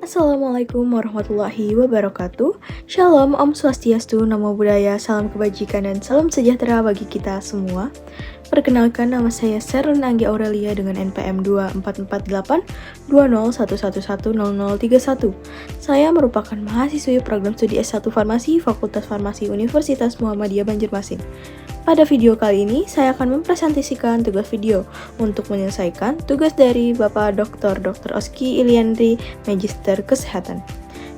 Assalamualaikum warahmatullahi wabarakatuh. Shalom, Om Swastiastu, Namo Buddhaya, salam kebajikan dan salam sejahtera bagi kita semua. Perkenalkan, nama saya Serun Anggi Aurelia dengan NPM 24482011110031. Saya merupakan mahasiswi program studi S1 Farmasi Fakultas Farmasi Universitas Muhammadiyah Banjarmasin. Pada video kali ini, saya akan mempresentasikan tugas video untuk menyelesaikan tugas dari Bapak Dr. Oski Iliandri, Magister Kesehatan,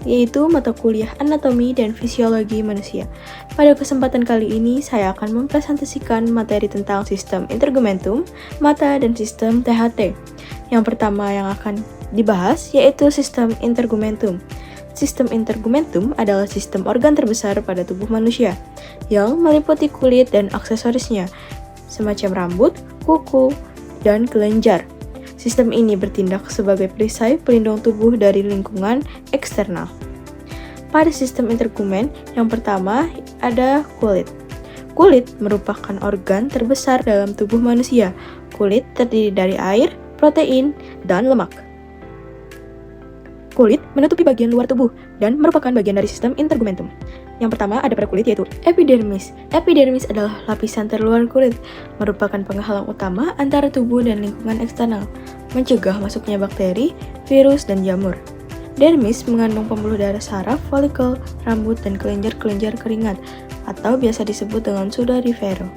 yaitu mata kuliah Anatomi dan Fisiologi Manusia. Pada kesempatan kali ini, saya akan mempresentasikan materi tentang sistem integumentum, mata, dan sistem THT. Yang pertama yang akan dibahas yaitu sistem integumentum. Sistem integumentum adalah sistem organ terbesar pada tubuh manusia yang meliputi kulit dan aksesorisnya, semacam rambut, kuku, dan kelenjar. Sistem ini bertindak sebagai perisai pelindung tubuh dari lingkungan eksternal. Pada sistem integumen, yang pertama ada kulit. Kulit merupakan organ terbesar dalam tubuh manusia. Kulit terdiri dari air, protein, dan lemak. Kulit menutupi bagian luar tubuh dan merupakan bagian dari sistem integumentum. Yang pertama ada pada kulit yaitu epidermis. Epidermis adalah lapisan terluar kulit, merupakan penghalang utama antara tubuh dan lingkungan eksternal, mencegah masuknya bakteri, virus, dan jamur. Dermis mengandung pembuluh darah saraf, folikel, rambut, dan kelenjar-kelenjar keringat, atau biasa disebut dengan sudorifero.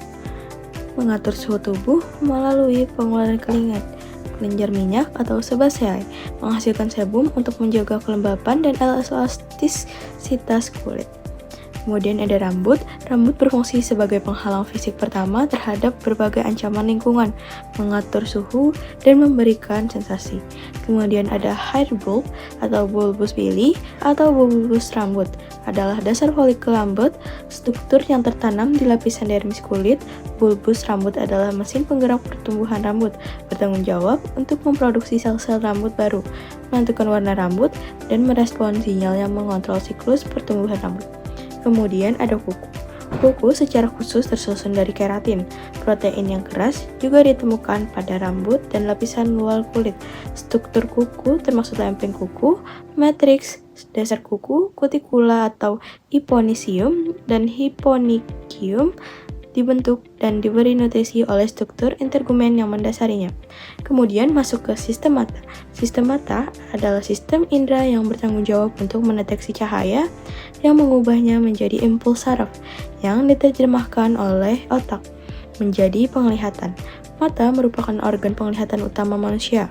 Mengatur suhu tubuh melalui pengeluaran keringat. Kelenjar minyak atau sebaceae menghasilkan sebum untuk menjaga kelembapan dan elastisitas kulit. Kemudian ada rambut. Rambut berfungsi sebagai penghalang fisik pertama terhadap berbagai ancaman lingkungan, mengatur suhu, dan memberikan sensasi. Kemudian ada hair bulb atau bulbus bili atau bulbus rambut. Adalah dasar folikel rambut, struktur yang tertanam di lapisan dermis kulit. Bulbus rambut adalah mesin penggerak pertumbuhan rambut, bertanggung jawab untuk memproduksi sel-sel rambut baru, menentukan warna rambut, dan merespon sinyal yang mengontrol siklus pertumbuhan rambut. Kemudian ada kuku. Kuku secara khusus tersusun dari keratin. Protein yang keras juga ditemukan pada rambut dan lapisan luar kulit. Struktur kuku termasuk lempeng kuku, matriks, dasar kuku, kutikula atau hyponychium dan hyponychium dibentuk dan diberi nutrisi oleh struktur integumen yang mendasarinya. Kemudian masuk ke sistem mata. Sistem mata adalah sistem indera yang bertanggung jawab untuk mendeteksi cahaya yang mengubahnya menjadi impuls saraf yang diterjemahkan oleh otak menjadi penglihatan. Mata merupakan organ penglihatan utama manusia.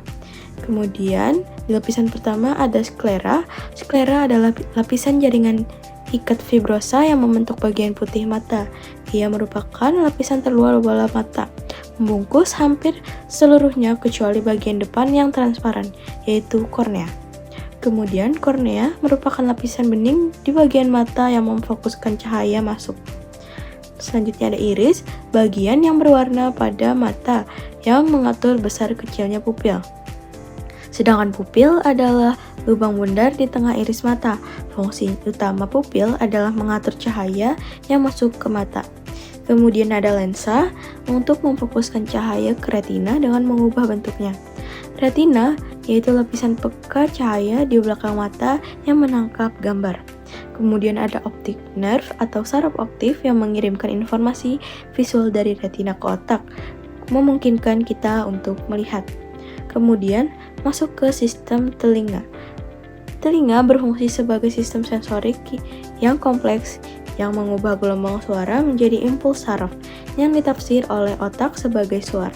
Kemudian di lapisan pertama ada sklera. Sklera adalah lapisan jaringan ikat fibrosa yang membentuk bagian putih mata. Ia merupakan lapisan terluar bola mata, membungkus hampir seluruhnya kecuali bagian depan yang transparan, yaitu kornea. Kemudian kornea merupakan lapisan bening di bagian mata yang memfokuskan cahaya masuk. Selanjutnya ada iris, bagian yang berwarna pada mata yang mengatur besar kecilnya pupil. Sedangkan pupil adalah lubang bundar di tengah iris mata. Fungsi utama pupil adalah mengatur cahaya yang masuk ke mata. Kemudian ada lensa untuk memfokuskan cahaya ke retina dengan mengubah bentuknya. Retina yaitu lapisan pekat cahaya di belakang mata yang menangkap gambar. Kemudian ada optic nerve atau saraf optik yang mengirimkan informasi visual dari retina ke otak, memungkinkan kita untuk melihat. Kemudian masuk ke sistem telinga. Telinga berfungsi sebagai sistem sensorik yang kompleks yang mengubah gelombang suara menjadi impuls saraf yang ditafsir oleh otak sebagai suara.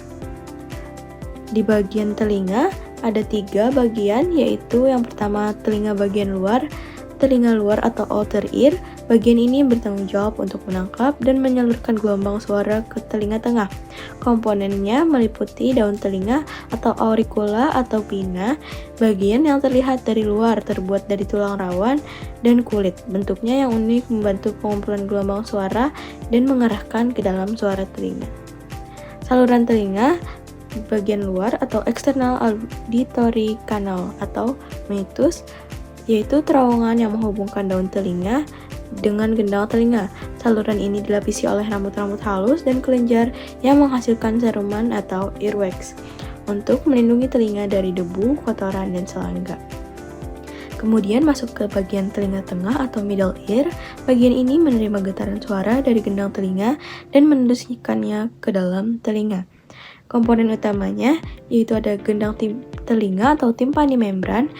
Di bagian telinga ada 3 bagian, yaitu yang pertama telinga bagian luar. Telinga luar atau outer ear, bagian ini bertanggung jawab untuk menangkap dan menyalurkan gelombang suara ke telinga tengah. Komponennya meliputi daun telinga atau auricula atau pinna, bagian yang terlihat dari luar terbuat dari tulang rawan dan kulit. Bentuknya yang unik membantu pengumpulan gelombang suara dan mengarahkan ke dalam suara telinga. Saluran telinga bagian luar atau external auditory canal atau meatus, yaitu terowongan yang menghubungkan daun telinga dengan gendang telinga. Saluran ini dilapisi oleh rambut-rambut halus dan kelenjar yang menghasilkan seruman atau earwax untuk melindungi telinga dari debu, kotoran, dan serangga. Kemudian masuk ke bagian telinga tengah atau middle ear. Bagian ini menerima getaran suara dari gendang telinga dan menenduskannya ke dalam telinga. Komponen utamanya yaitu ada gendang telinga atau timpani membran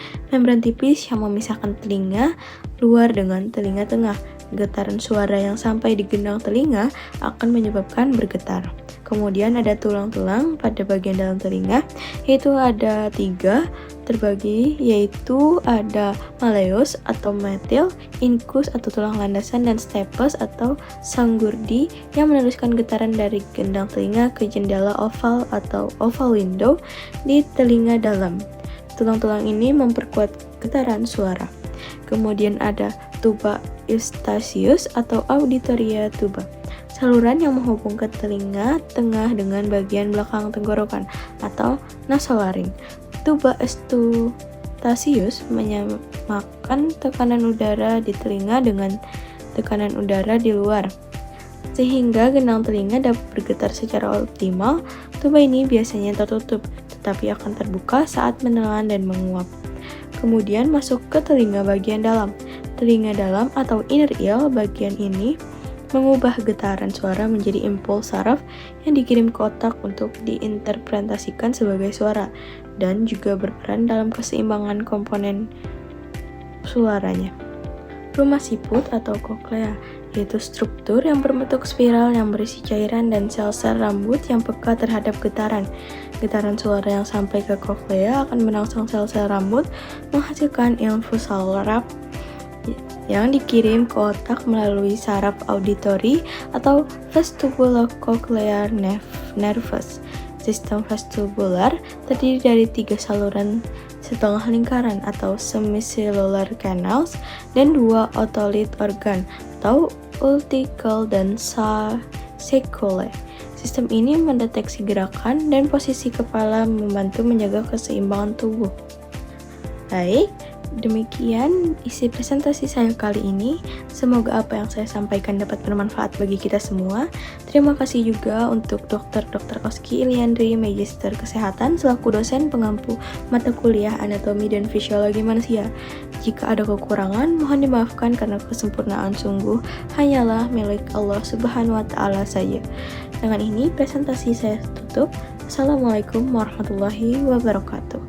tipis yang memisahkan telinga luar dengan telinga tengah. Getaran suara yang sampai di gendang telinga akan menyebabkan bergetar. Kemudian ada tulang-tulang pada bagian dalam telinga, yaitu ada 3 terbagi, yaitu ada malleus atau metil, incus atau tulang landasan, dan stapes atau sanggurdi yang meneruskan getaran dari gendang telinga ke jendela oval atau oval window di telinga dalam. Tulang-tulang ini memperkuat getaran suara. Kemudian ada tuba eustachius atau auditoria tuba, saluran yang menghubungkan telinga tengah dengan bagian belakang tenggorokan atau nasolaring. Tuba eustachius menyamakan tekanan udara di telinga dengan tekanan udara di luar, sehingga gendang telinga dapat bergetar secara optimal. Tuba ini biasanya tertutup, tetapi akan terbuka saat menelan dan menguap. Kemudian masuk ke telinga bagian dalam. Telinga dalam atau inner ear bagian ini mengubah getaran suara menjadi impuls saraf yang dikirim ke otak untuk diinterpretasikan sebagai suara dan juga berperan dalam keseimbangan komponen suaranya. Rumah siput atau koklea yaitu struktur yang berbentuk spiral yang berisi cairan dan sel-sel rambut yang peka terhadap getaran. Getaran suara yang sampai ke koklea akan merangsang sel-sel rambut menghasilkan infus saraf yang dikirim ke otak melalui saraf auditori atau vestibulocochlear nervous. Sistem vestibular terdiri dari 3 saluran setengah lingkaran atau semicellular canals dan 2 otolith organ atau ulticle dan saculae. Sistem ini mendeteksi gerakan dan posisi kepala, membantu menjaga keseimbangan tubuh. Baik, demikian isi presentasi saya kali ini. Semoga apa yang saya sampaikan dapat bermanfaat bagi kita semua. Terima kasih juga untuk Dr. Oski Iliandri, Magister Kesehatan, selaku dosen pengampu mata kuliah Anatomi dan Fisiologi Manusia. Jika ada kekurangan, mohon dimaafkan karena kesempurnaan sungguh hanyalah milik Allah Subhanahu wa Ta'ala saja. Dengan ini presentasi saya tutup. Assalamualaikum warahmatullahi wabarakatuh.